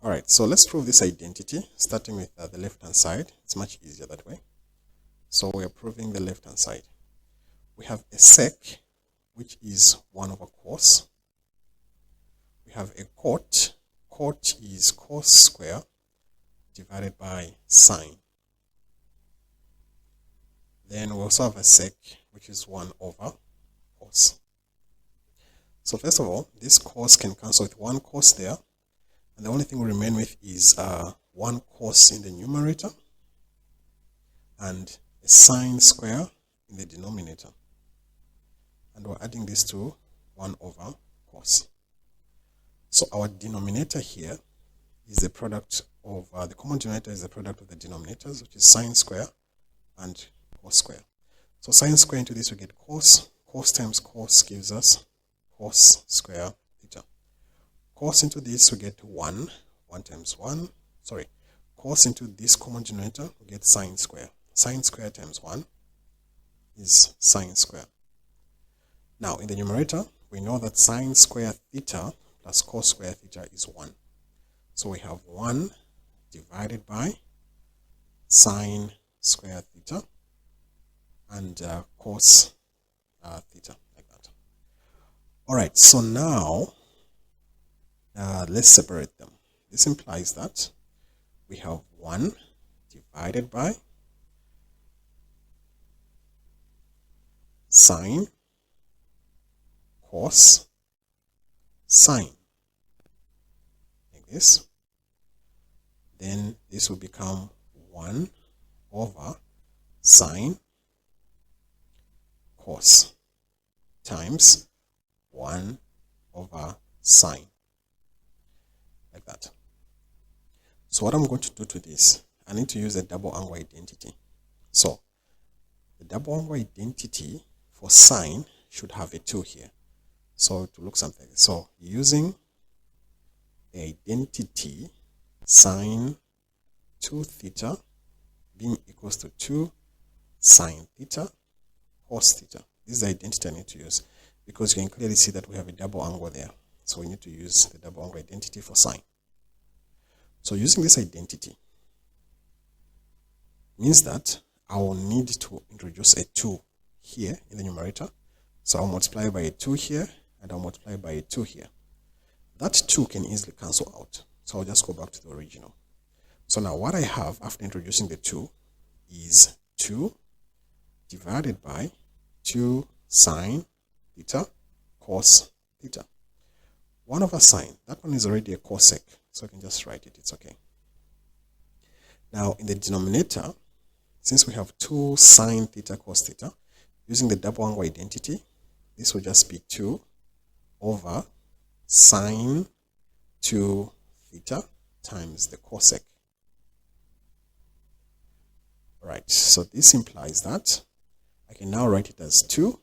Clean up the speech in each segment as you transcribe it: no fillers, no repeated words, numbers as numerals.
All right, so let's prove this identity, starting with the left-hand side. It's much easier that way. So we're proving the left-hand side. We have a sec, which is 1 over cos. We have a cot. Cot is cos square divided by sine. Then we also have a sec, which is 1 over cos. So first of all, this cos can cancel with 1 cos there. And the only thing we remain with is 1 cos in the numerator and a sine square in the denominator. And we're adding this to 1 over cos. So our denominator here is the product of, the common denominator is the product of the denominators, which is sine square and cos square. So sine square into this we get cos. Cos times cos gives us cos square theta. Cos into this we get 1 times 1. Sorry, cos into this common denominator we get sine square. Sine square times 1 is sine square. Now in the numerator we know that sine square theta plus cos square theta is 1. So we have 1 divided by sine square theta and cos theta, like that. All right, so now let's separate them. This implies that we have 1 divided by sine cos sine, like this. Then this will become 1 over sine cos times 1 over sine, like that. So what I'm going to do to this, I need to use a double angle identity. So the double angle identity for sine should have a 2 here. So to look something, so using the identity sine 2 theta being equals to 2 sine theta cos theta. This is the identity I need to use because you can clearly see that we have a double angle there. So we need to use the double angle identity for sine. So using this identity means that I will need to introduce a 2 here in the numerator. So I'll multiply by a 2 here and I'll multiply by a 2 here. That 2 can easily cancel out. So I'll just go back to the original. So now what I have after introducing the 2 is 2 divided by 2 sine theta cos theta. 1 over sine, that one is already a cosec, so I can just write it, it's okay. Now in the denominator, since we have 2 sine theta cos theta, using the double angle identity, this will just be 2 over sine 2 theta times the cosec. Right, so this implies that I can now write it as 2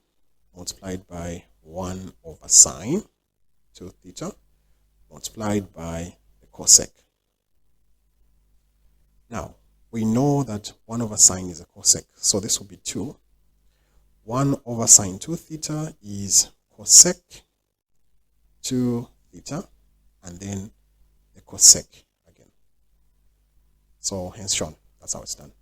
multiplied by 1 over sine 2 theta multiplied by the cosec. Now, we know that 1 over sine is a cosec, so this will be 2. 1 over sine 2 theta is cosec 2 theta, and then the cosec again. So hence shown, that's how it's done.